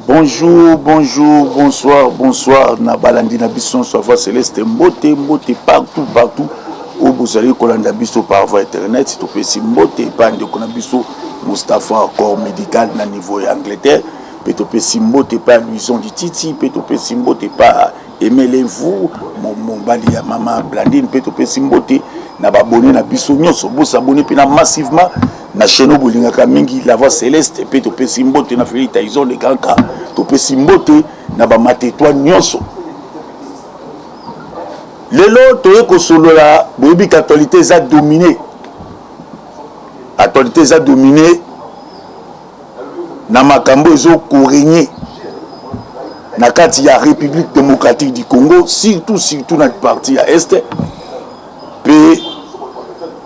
Bonjour, bonjour, bonsoir, bonsoir. Na balandi na biso Savoir Céleste mbote partout où vous allez kolanda biso par voie internet. To pesi mbote pande kona biso Mustapha corps médical na niveau ya Angleterre. Peto pesi mbote pa Louison du Titi, peto pesi mbote pa Aimez-vous mon bali ya mama Blandine, peto pesi mbote na babone na biso nyonso bo s'abonner pina massivement na chaîne bolingaka mingi La Voix Céleste, peto pesi mbote na Félix Taizon de Kanka, to pesi mbote na ba matetwa nyonso. Lelo toye ko solola boyebi actualité za dominé. Actualité za dominé na makambo ezo korenye na kati ya République démocratique du Congo, surtout na partie ya Est. Pe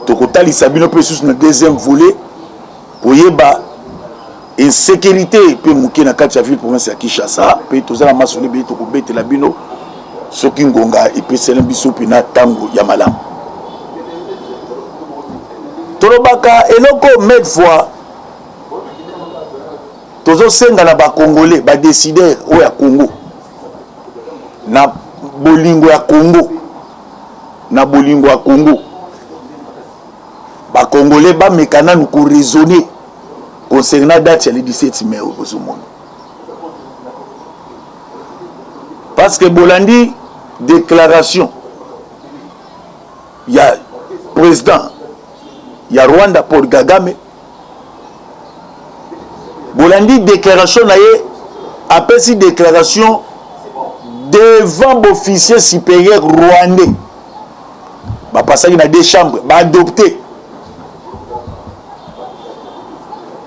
tokotali sabino pe sous na deuxième volet koyeba insécurité pe muke na kati ya ville province ya Kinshasa, pe tozala masole be tokobetela bino soki ngonga epesela biso pe na tango ya malamu. Tolobaka eloko mille fois tozo senga na ba Congolais ba décideur o ya Congo na bolingo ya Congo, na bolingo ya Congo ba Congolais ba mekana nous ko raisonner concernant date ya le 17 mai au monde. Parce que bolandi déclaration il y a président il y a Rwanda Paul Kagame bolandi déclaration naye apesi déclaration devant l'officier supérieur rwandais ba passer dans deux chambres ba adopter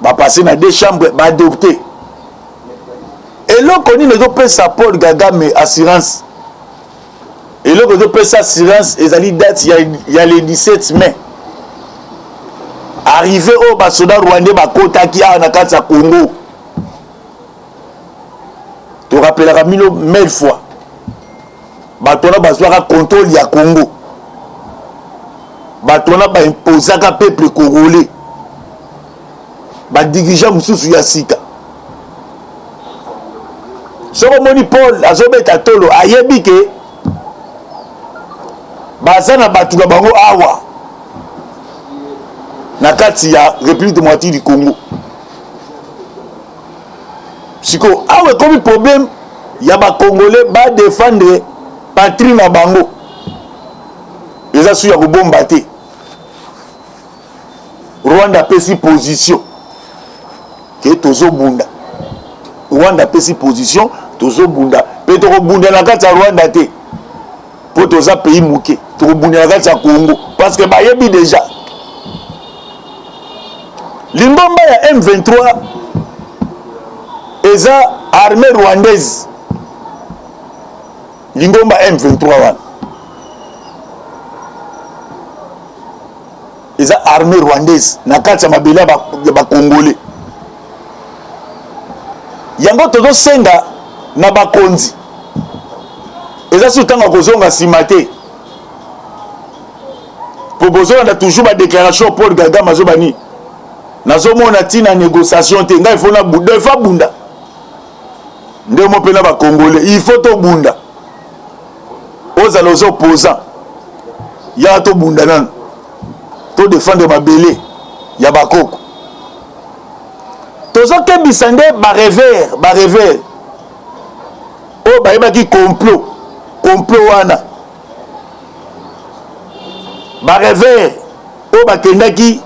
ba passer dans deux chambres ba adopter et là koni ne doit pas sa Paul Kagame assurance et là que doit pas sa assurance ezali date il y a le 17 mai arrivé au basoda rwandais bakota ki a na kati ya Congo. Tu rappelleras mille fois batona bazwaka contrôle ya Congo, batona ba imposaka peuple congolais, ba dirigeant mususu ya sika. Soko moni Paul azobeta tolo ayebi ke bazana batu na bango awa na kati ya République démocratique du Congo. Siko awe comme problème ya ba Congolais ba défendre patrie na bango. Les asu ya kobomba te. Rwanda pesi position ke tozo bunda. Rwanda pesi position tozo bunda. Pe to bunda na kati ya Rwanda te. Po toza pays muke. To bunda na kati ya Congo parce que ba yebi déjà Lingomba ya M23 eza armée rwandaise. Lingomba M23 wana eza armée rwandaise na kati ya mabele ya ba Congolais. Yango tozo senga na bakonzi eza sutanga kozonga simate po bozonga toujours ba déclaration Paul Kagame azobani nazomona tina négociation te ngai fona bunda fa bunda ndemo pena ba Congolais il faut to bunda aux allos opposants ya to bunda nan to défendre mabele ya bakoko tozo ke bisande ba revers o ba yebaki complot wana ba revers o ba kendaki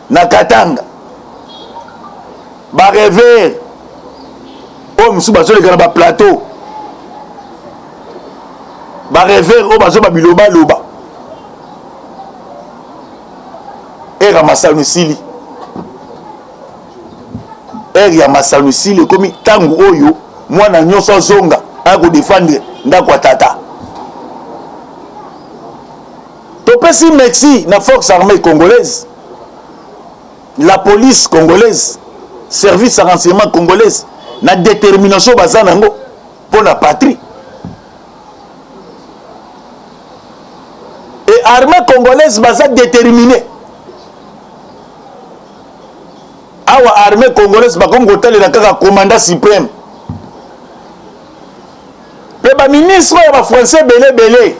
na Katanga ba revers o musu bazoleka na ba plateau ba revers o bazoba biloba loba era Massalu Sili ya Massalu Sili komi tangu oyo mwana nyonso zonga ako défendre ndako tata topesi merci na force armée congolaise, la police congolaise, service de renseignement congolaise, na détermination bazanango pour la patrie. Et armée congolaise baza déterminée. Awa armée congolaise bakongo tali na kaka commandant suprême pe ba ministre ya ba français belé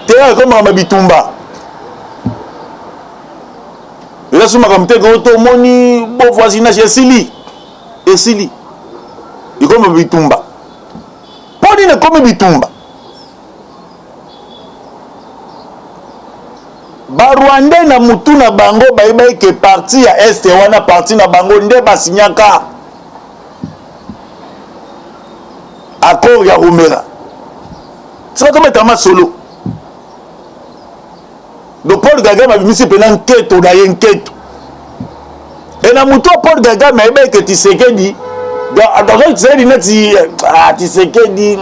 te comme ma bitumba et là sous ma comité ko moni bon voisinage esili et comme bitumba poni ne comme bitumba ba Rwandais na mutu na bango bayiba ke parti ya est wana parti na bango nde basinyaka accord ya Romera c'est comme état solo donc Paul Kagame abimisi pena nketo na ye nketo et na mutu Paul Kagame ayiba ke Tshisekedi donc Tshisekedi neti Tshisekedi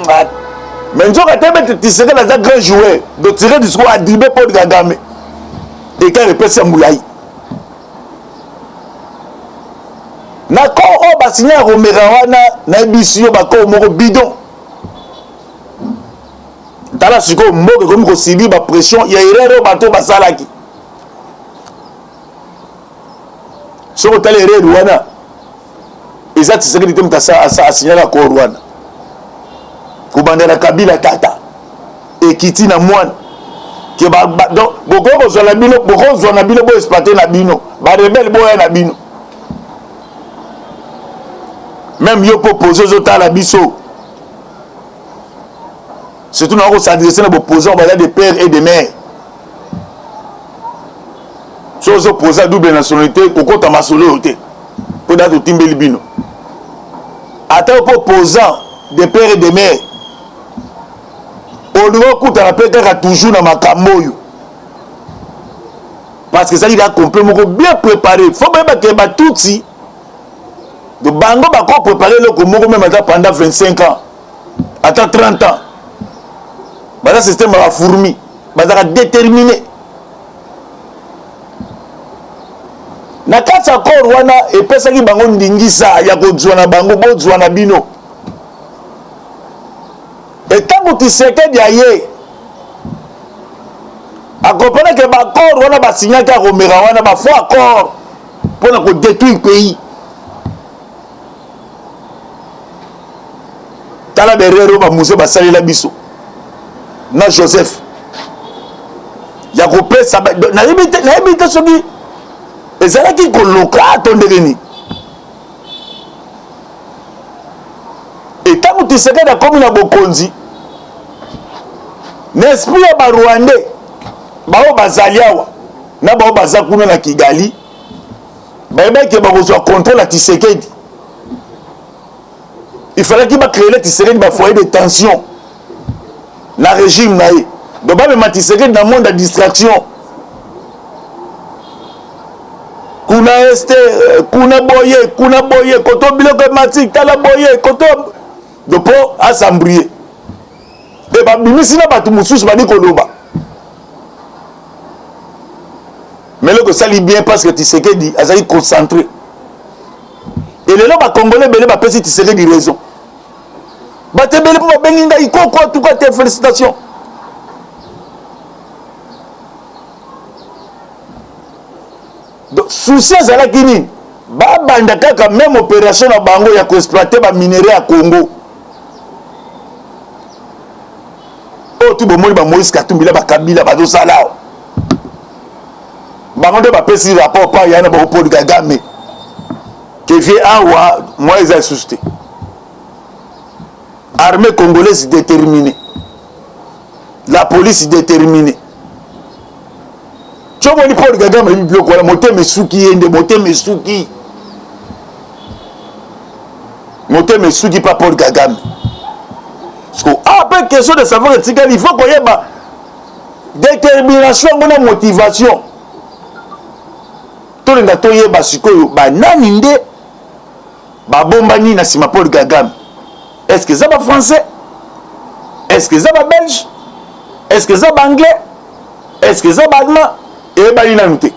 mais nzoka tebe Tshisekedi aza grand joueur donc Tshisekedi siko adribé Paul Kagame et quand repese moulayi na ko o basinya Romera wana na bisio bako moko bidon tala siko mboke comme ko sibi ba pression ya erreur bato basalaki soko tala erreur wana ezati Tshisekedi temta sa asinyala ko Rwanda kubandela Kabila tata ekiti na mwana ke ba donc boko zo na bino boko zo na bino bo exploiter na bino ba rebelle bo ya na bino même yo proposé zo tala biso surtout na ko s'adresser na opposants ba des pères et des mères so zo poser double nationalité koko ta masolo te pour date timbeli bino ata opposant des pères et des mères on doit écouter peut-être toujours dans ma camoyo parce que ça il a complètement bien préparé faut même que ba touti de bango ba ko préparer le komoko même pendant 25 ans attends 30 ans ba système va fourmi ba déterminé na kata ko wana et pesa ki bango ndingisa ya ko zwana bango bo zwana bino. Et tant que Tshisekedi aye a compris que l'accord on a signé avec Romera on a fait accord pour détruire le pays. Tala berero ba musée ba sali la biso na Joseph ya ko pesa na limite soki ezala ki koloka atondekeni. Et tant que Tshisekedi a commis la bokonzi n'esprit ya ba Rwandais bao bazali awa na bao bazakuna na Kigali baeba ke ba kozwa contrôle à Tshisekedi. Il fallait qu'il va créer le Tshisekedi ba foyer de tension na régime na ye donc ba me Tshisekedi dans monde de distraction kuna este kuna boye koto biloko matik tala boye koto de po assemblier et ba bimisi na batu mususu ba di koloba mais le que ça lit bien parce que Tshisekedi azali concentré et le ba congolais belé ba pesi Tshisekedi raison ba te belé ba benginga ikoko en tout cas tes félicitations donc souci azala kini ba banda kaka même opération na bango ya ko exploiter ba minerai à Congo. Oh, tout le monde va Moïse Katumbi là, Kabila, Salao. Bango de bapesi rapport pas yana ba Paul Kagame. Que vient awa moi ils ont suscité. Armée congolaise déterminée. La police déterminée. Tu vois Paul Kagame il bloque la moté mesuki ende moté mesuki. Moté mesuki pas Paul Kagame. Après question de savoir que il faut qu'il y ait détermination et motivation. Tout le monde a dit que nani nde bombani na sima Paul Kagame. Est-ce que ça va français? Est-ce que ça va belge? Est-ce que ça va anglais? Est-ce que ça va allemand? Et bah il a noté.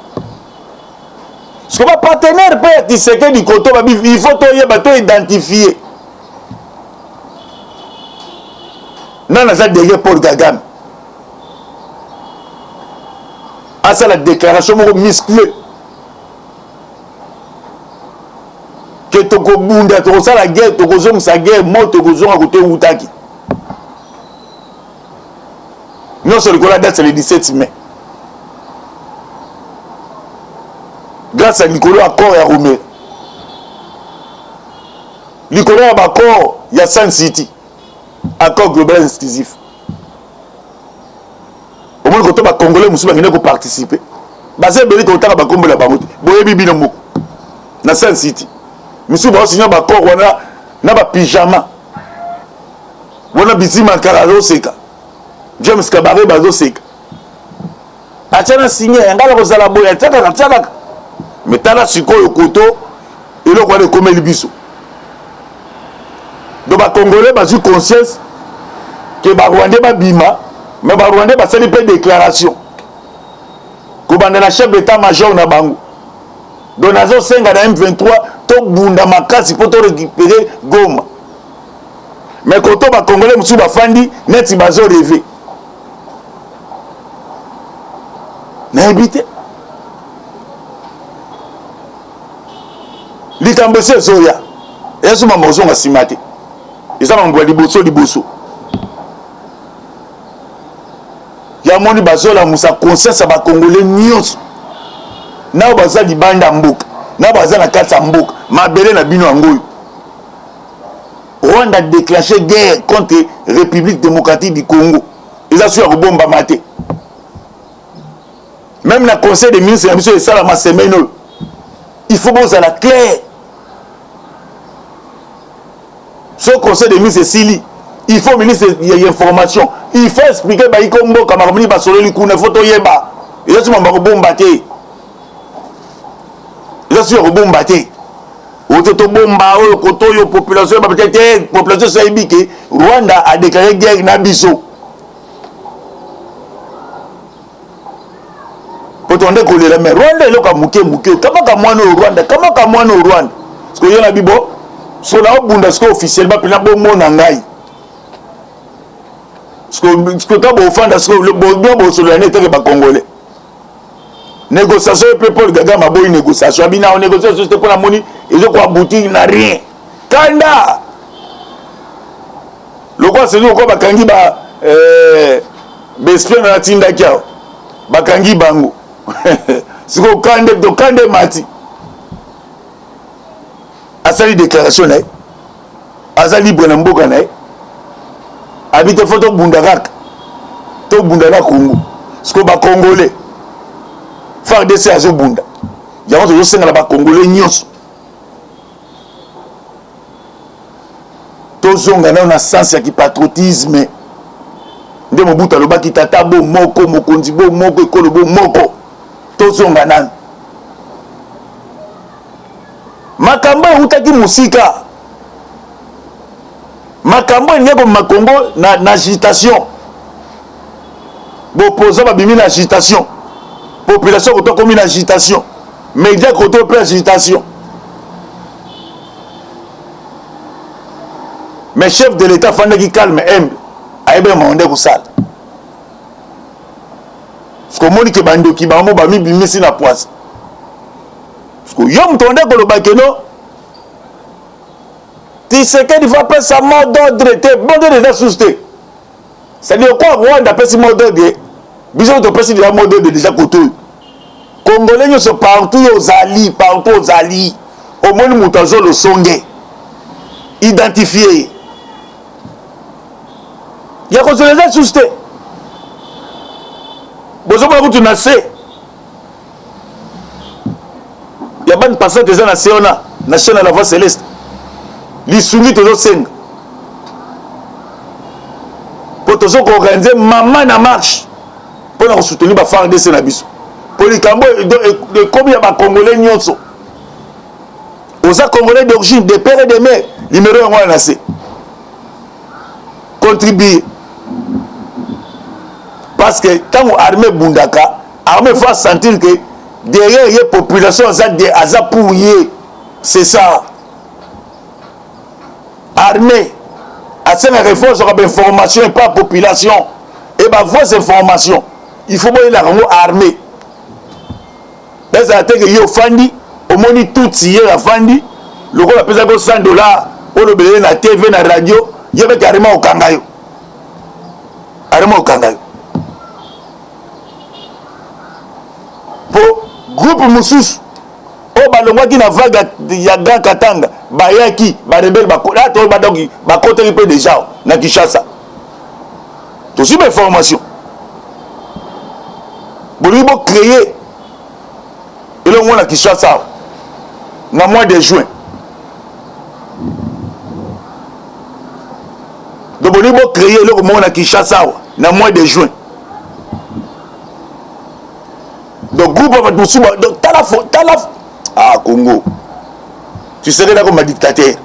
Parce que ma partenaire peut être Tshisekedi côté il faut identifier. Non, on a derrière Paul Kagame. Ah, c'est la déclaration musclée. Que tokobunda tokosala guerre tokozongisa guerre mo tokozonga kote utaki nyonso likolo ya date c'est le 17 mai grâce à likolo accord ya Romero likolo ya baccord ya Sun City accord global exclusif au moins koto ba congolais musu bangene ko participer base beli ko taka ba kombola bango boyebi bino moko na Sun City musu ba signer ba accord wana na ba pyjama wana bizima karalo seka James Kabare bazo seka achana signer ngala ko sala boya tsaka metala sikoyo koto eloko wana komeli biso do ba congolais bazu conscience que ba rwandais ba bima mais ba rwandais ba sali pe déclaration ko banda na chef d'état major na bango do nazo senga na M23 to bunda makasi po to récupérer Goma mais koto ba congolais musu ba fandi neti bazo rêver na habité likambo se zoya yesu mamozo ngasimate eza mambo liboso ya moni bazola musa conscience ba congolais nyonso na baza libanda mboka na baza na kati mboka mabele na bino ngoyo Rwanda a déclenché guerre contre République démocratique du Congo ils ont su rebomba maté même na conseil des ministres monsieur et ça la semaine il faut poser la clair ce conseil des ministres Sili il faut ministre d'information il faut expliquer ba ikombo kama komini ba sololi kuna photo yeba ils ont mamba bomba té ils ont su rebomba té ototo bomba o koto yo population ba peut-être population saibike Rwanda a déclaré guerre na biso potonde ko le mais Rwanda eloka muke kama ka mwana au Rwanda parce que yona bibo so la obunda sko officiellement pena bo mona ngai sko ka bo fanda sko le bo so la nete ba congolais négociation people gaga maboyi négociation abina on négociation c'était pour la moni ils ont boutique na rien kanda lokwa c'est nous ko bakangi ba bespion na tinda kyao bakangi bango siko kande mati asali déclaration na azali libre na mboka na habite photo bundarak to bundana Congo siko ba congolais FARDC azo bunda yango to senga ba congolais nyonso to zonga na sens ya patriotisme nde mobuta lobaki tata bo moko mokonzi bo moko ekolo bo moko to zonga nan makambo utaki musika makambo nyeko makongo na agitation bo poza ba bimi na agitation population ko to komi na agitation média ko to pe agitation mais chef de l'état fande qui calme humble aibe monde ko sala parce que moni ke bandoki ba mo ba mi bimisi na poisse parce que yom tonde ko lo bakeno tu sais que il va passer sa mot d'ordre te bon de susté c'est-à-dire quoi Rwanda pesi mot d'ordre biso to pesi de mot d'ordre déjà koto congolais nyo so partout aux alliés au moni mutazo le songe identifié ya ko les susté bozo ba kutu na se ya ban passant des na seona na chaîne la voix céleste lisungi tozo senga po tozo ko organiser maman na marche pour na soutenir ba FARDC na biso pour likambo de combien ba congolais nyonso oza congolais d'origine de père et de mère numéro 1 na se contribuer parce que quand l'armée bundaka l'armée va sentir que derrière les populations aza pour y c'est ça armée a cette réforme sur l'information et pas la population et bah vos informations il faut voir la armée mais ça a été que yo fandi au moni tout hier la fandi le gars appelle ça $100 pour le belé na TV na radio il y avait carrément au kangayo carrément au kangayo pour groupe mususu o balongwa ki na vague ya Grand Katanga bayaki ba rebelle ba là to ba donc ba côté peu déjà na Kinshasa to si ba formation bolibo créer et le na Kinshasa na mois de juin donc bolibo créer le moment na Kinshasa na mois de juin donc groupe va tout donc tala ah Congo tu serais là comme un dictateur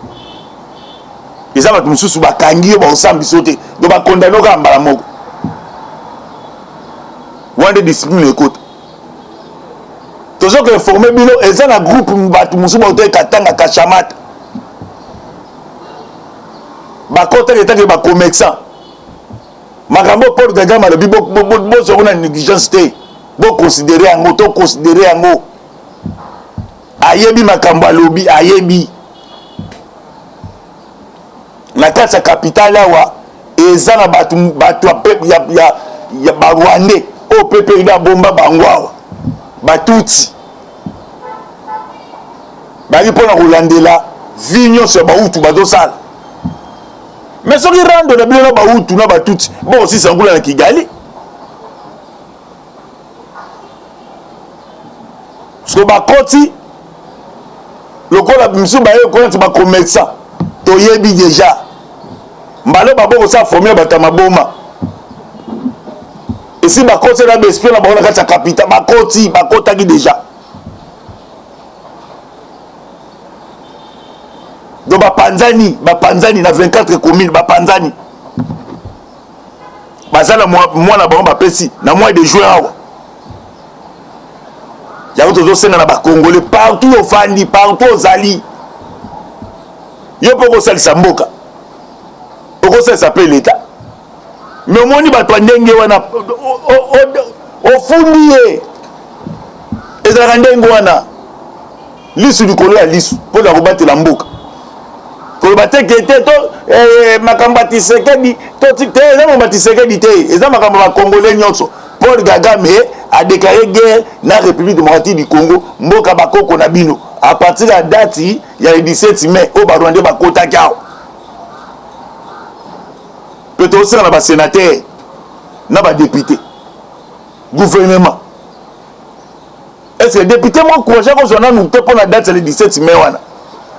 ils ont tout sous bakangi ba osambi sauter donc ba condamner ka mbala moko wande discipline écoute toujours que informer bino et ça na groupe batu musuba ote katanga kachamata ba kota l'état que ba commerçant makambo Paul Kagame le bibo bo so na négligence té bo considérer en auto considérer en ayebi makambo alobi ayebi na kati ya capitale awa eza na batu ya barwandais o pepe ida bomba bango awa batuti bali mpona kolandela vi nyonso ya bautu bazosala mais soki rando na bino na bautu na batuti bo osisa ngula na Kigali parce bakoti lokola misu baye konati ba commerçant toyebi déjà mbalo baboko sa formé batama boma et si bakoti na besprit na bakona kati ya capital bakotaki déjà donc bapanzani na 24 communes bapanzani bazala mwana bango bapesi na mois de juin awa ya to senga na ba congolais partout au fandi partout aux ali yo poko salisa mboka poko salisa pe l'état mais moni bato ndenge wana o fundi ye ezala ndenge wana lisu likolo ya lisu po la robate la mboka ko bateke te to makambo tisekedi to te eza makambo tisekedi te eza makambo ba congolais nyonso Paul Kagame a déclaré guerre na République démocratique du Congo mboka bakoko na bino à partir de la date il y a le 17 mai au Barwandais bakota kao peut-être aussi na ba sénateur na ba député gouvernement est-ce que député mo courage ko zona nous te pour la date le 17 mai wana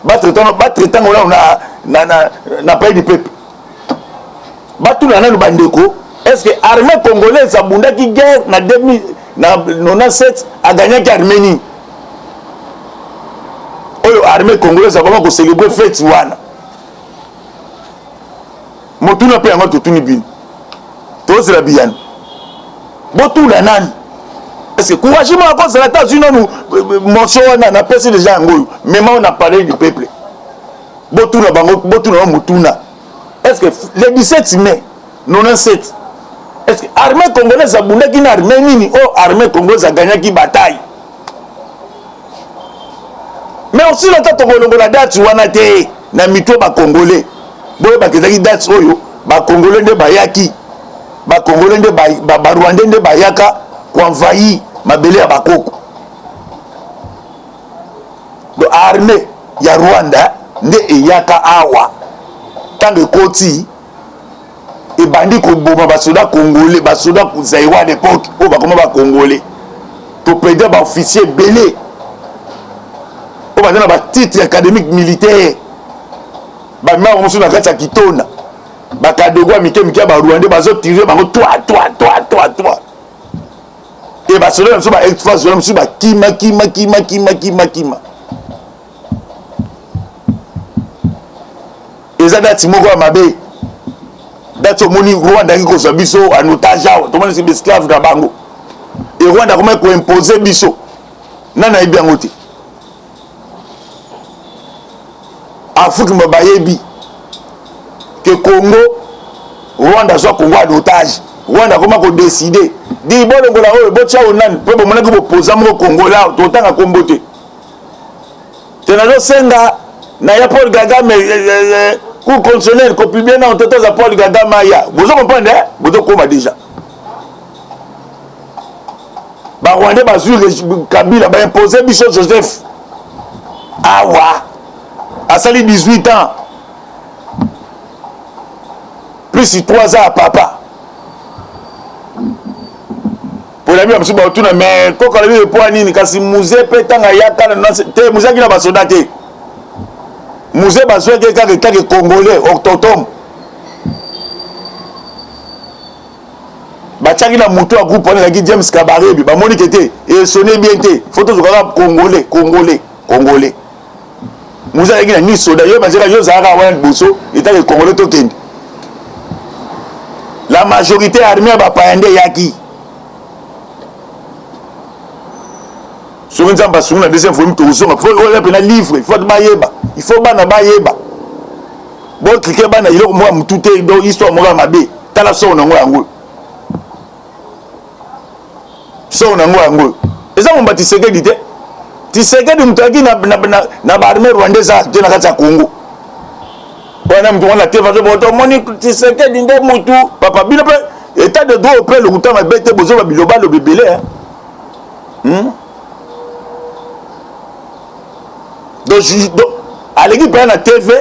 ba traitant na pays du peuple ba tout na na bandeko. Est-ce que l'armée congolaise a bundaki guerre na 2097 a gagné l'Arménie? L'armée congolaise a vraiment célébré fête wana. Motuna pe yango totuni bin. Toze la biyan. Botula nani? Est-ce que courage ma cause la États-Unis nous morceau wana na pesi déjà ngoyo. Même on a parlé du peuple. Botuna bango botuna motuna. Est-ce que le 17 mai 97 est-ce que l'armée congolaise a bundaki na Arménie ou l'armée congolaise a gagné qui bataille? Mais aussi longtemps que la date wana te na mito ba congolais. Boye ba kezaki date oyo ba congolais nde bayaki. Ba congolais nde ba rwandais nde bayaka ko envahir mabele ya bakoko. Do armée ya Rwanda nde eyaka awa. Tango koti et bandit ko boma basoda congolais basoda zaïwa à l'époque o ba comment ba congolais to président ba officier belé o ba na ba titre académique militaire ba ma on na kati ya kitona ba kadogwa mike ba rwandais bazo tirer bango toi et basoda so ba exfase so ba kima eza dati moko ya mabe dati omoni Rwanda ki kozwa biso en otage awa tomoni si esclave na bango et Rwanda comment ko imposer biso nana yebi yango te Afrique mo bayebi que Congo Rwanda soit Congo en otage Rwanda comment ko décider di bolongola oyo botia onani po bomonaki bopoza moko Congo la totanga kombo te tena zo senga na ya Paul Kagame cour constitutionnelle ko publier na ototo za Paul Kagame ya vous comprenez vous koma déjà ba Rwanda ba sur Kabila ba imposer biso Joseph awa a sali 18 ans plus 3 ans à papa pour la vie ba tuna mais ko kala bi po nini kasi musée petanga yaka na te musée kina ba soda te musée ba soda ke congolais autochtone batiaki na moto ya groupe wana ezalaki James Kabarebi bamoni kete esone bien te photo zokaka congolais muza azalaki na ni soda yo bazaka yo ozalaka wana liboso etake congolais tokende la majorité armée ya bapaya nde eyaki soki nzambe asungi na deuxième fois tozonga oya mpena livre il faut bana bayeba boklike bana iloko moko ya motu te do histoire moko ya mabe tala soo nango yango so nango yango eza momba Tshisekedi te Tshisekedi mutu aki na baarmée rwandaise te na kati ya Congo wana mutu wana te faso boto moni Tshisekedi nde mutu papa bino mpe état de droit mpe lokuta mabe te bozoba biloba loba ebele donc aleki mpe na TV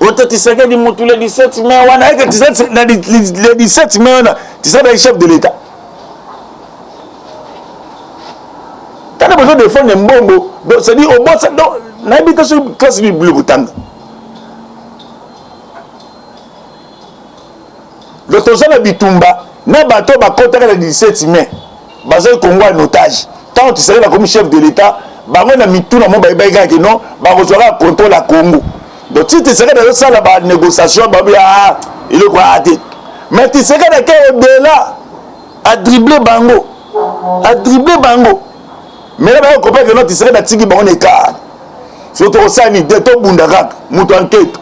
oto Tshisekedi mutu le 17 mai wana eke le 17 mai wana Tshisekedi chef de l'état quand on a besoin de défendre un mbongo donc c'est dit au bon ça donc n'habite sur classe du bleu butanga le toza na bitumba na bato bakota le 17 mai bazo Congo en otage tant tu serais comme chef de l'état bango na mituna mo bayi ka que non ba kozwaka contrôle la Congo donc si tu serais dans ça la négociation ba ah il est quoi mais tu serais dans au-delà à dribbler bango mais là on comprend que non tu serais dans tiki bango écart surtout au sani de to bundaka mutu enquête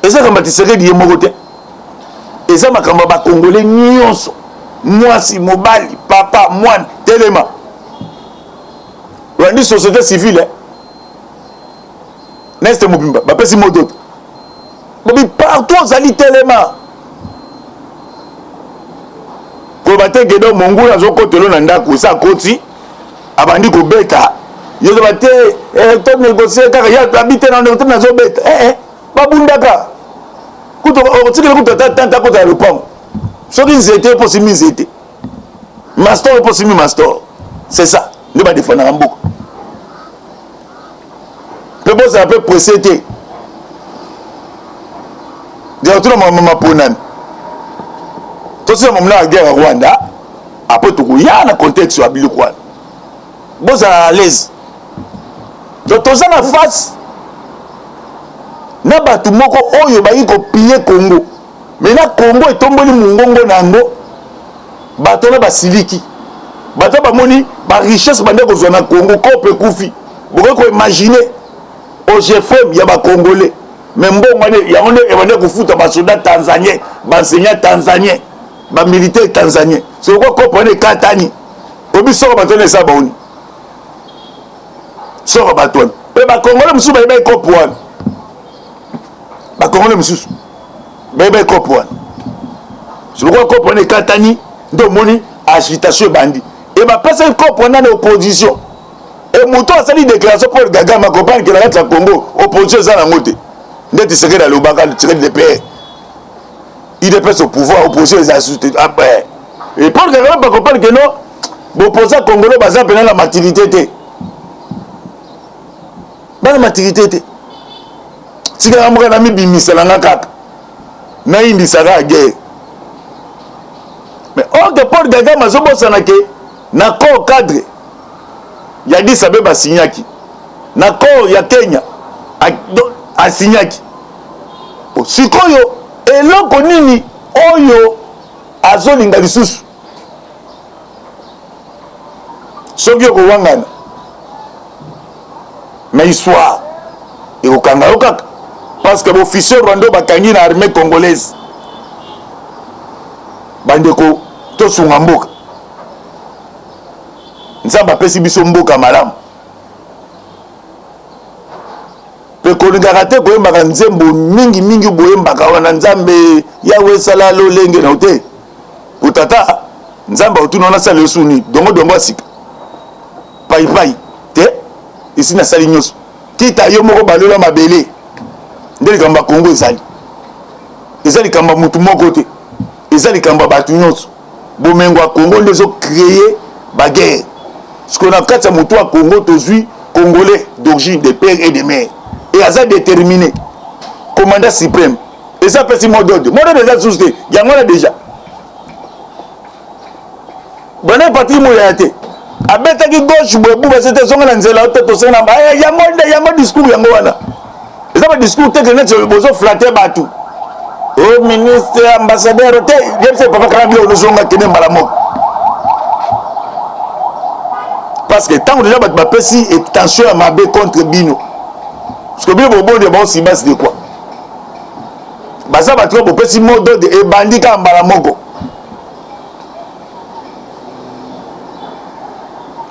et ça comme tu serais dit moko te et ça makamba ba congolais nyonso mwasi mobali papa mwana telema wandi société civile neste mobimba bapesi moto bobi partout ozali telema ko bateke do mongu azokotelo na ndako esa koti abandi kobeta yozo bate to négocier kaka ya habite na ndeko na zobeta babundaka kuto otsikile kuto tata kota lupango soki nzete posimi nzete mastor posimi mastor c'est ça nde badefendaka mboka mpe bozala mpe presse te diatuna maponami tosila mamuna ya guerre ya Rwanda apres tokoya na contexte ya biloko wana bozala à l'aise donc toza na face na bato moko oyo baki kopille Congo mais na Congo etomboli mongongo na yango bato na basiliki bato bamoni barichesse bande kozwa na Congo kope kufi bokoki koimagine ogfm ya bacongolais mais mbongo ane yango nde ebande kofuta basoda tanzanien baenseignant tanzanien bamilitaire tanzanien sokokwa kope wana ekatani obi soko bato wana esa baoni soko bato wana mpe bacongolais mosusu bayebai kope wana bakongolais mosusu bayebai kope wana sokokwa kope wana ekatani nde omoni agitation ebandi e bapesaki kope wana na opposition e moto asali déclaration Paul Kagame akompane ke na kati ya Congo opposition eza nango te nde Tshisekedi alobaka Tshisekedi de paix IDPS au pouvoir opposition les insultes après et Paul Kagame bakompane ke non boposa congolais baza pena na maturité te bana maturité te tikaka mboka na mibimiselanga kaka nayimbisaka ya guerre mais or que Paul Kagame azobosana ke na corps cadre ya Addis Abeba asinyaki na corps ya Kenya asinyaki sikoyo eloko nini oyo azolinga lisusu soki okowangana na histoire ekokanga yo kaka parce que baofficier rwanda bakangi na armée congolaise bandeko tosunga mboka nzambe apesi biso mboka malamu pe kolingaka te koyembaka nzembo mingi boyembaka wana nzambe yawe sala lolenge na te potata nzambe otuna na sala yosuni dongo asika pai te ici na sali nyonso kita yo moko balola mabele nde likambo Kongo ezali likambo mutu moko te ezali likambo batu nyonso bomengo ya Kongo nde zo créer baguerre ce qu'on a kati ya mutu wa Kongo tozwi Congolais d'origine de père et de mère et aza déterminé commandant suprême et ça pesi mot d'ordre déjà sous te yango na déjà bana parti moya te abetaki gauche bobu basete zonga na nzela te tosena ba yango discours yango wana eza ba discours te que net bozo flatter batu au ministre ambassadeur te yebse papa karabio ozonga kene mbala moko parce que tant déjà bat bapesi et tension à mabe contre bino parce que bino bobo de bon si bas de quoi baza batro bopesi modo de ebandika mbala moko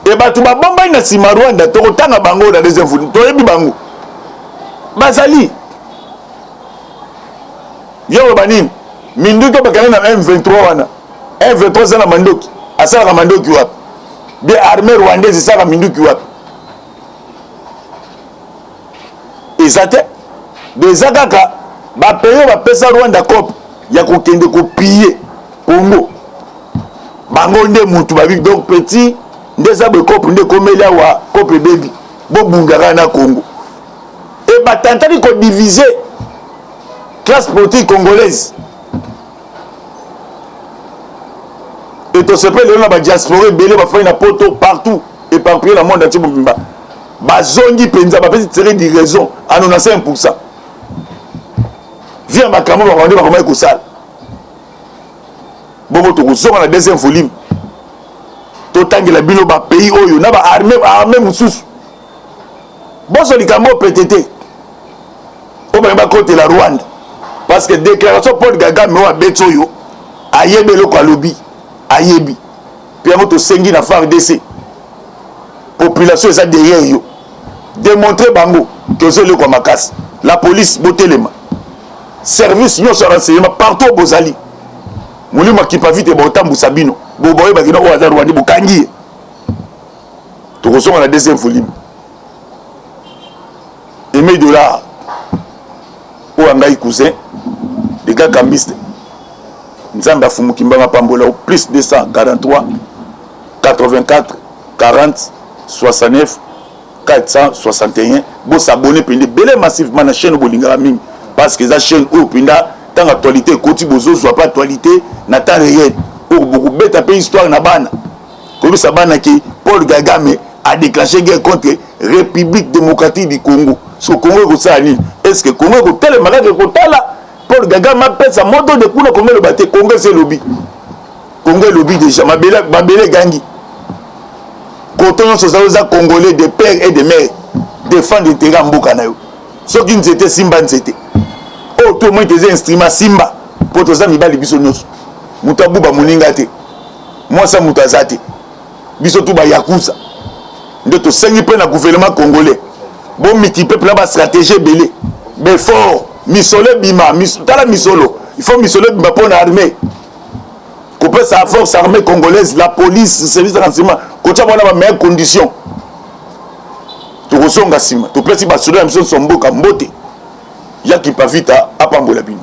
et batu babomba na sima Rwanda to kotanga bango na deuxième fois to yebi bango bazali yo banini minduko bakana na M23 wana M23 zana mandoki asala mandoki wapi bien armée rwandaise sala minduki wapi ezate des akaka ba payer ba pesa Rwanda cop ya kokende ko piller Congo bango nde mutu babi donc petit ndeza be cop nde komelia wa cop baby bobungaka na Congo et batantali ko diviser classe politique congolaise et to se pele na ba diaspora belé ba fa na poto partout et partout dans le monde entier bobimba bazongi penza ba pesi tirer des raisons à 95%. Viens ma caméra ba rendre ba comment ekosala bobo to kozonga na deuxième volume to tangela bino ba pays oyo na ba armée mususu boso likambo PTT o ba côté la Rwanda parce que déclaration Paul Kagame wa betsoyo ayebelo kwa lobby ayebi puis moto sengi na FARDC population eza derrière yo démontrer bango que c'est le kwa makasi la police botelema service yo sur renseignement partout bozali mulima kipa vite botambu sabino boboye bakino o azar wandi bukangi to kosonga na deuxième volume Aimé Dollar o angai cousin les gars cambistes nzamba fumuki mbanga pambola au plus 243 84 40 69 461 bo s'abonner pende belé massivement na chaîne bolinga mingi parce que la chaîne ou pinda tant actualité côté bozo soit pas actualité na temps réel pour beaucoup bête pays histoire na bana comme ça bana qui Paul Kagame a déclenché guerre contre République démocratique du Congo so Congo ko ça ni est-ce que Congo ko tele malade ko tala Paul Kagame appelle sa moto de kuna Congo le baté Congo c'est lobby déjà mabele gangi Coton sosa congolais de père et de mère défendre intérêt mboka na yo ceux qui nous étaient simba nzete oh tout le monde était instrument simba pour tous ça mibali biso nyonso mutu abuba moninga te moi ça mutu azate biso tout ba yakuza nde to sengi pe na gouvernement congolais bon multiplier plan ba stratégie belé mais fort misolo bima tala misolo il faut misolo bima pour l'armée couper sa force armée congolaise la police service de renseignement kocha bona ba meilleures conditions to kosonga sima to pesi ba soda mso somboka mbote ya ki pavita apambola bino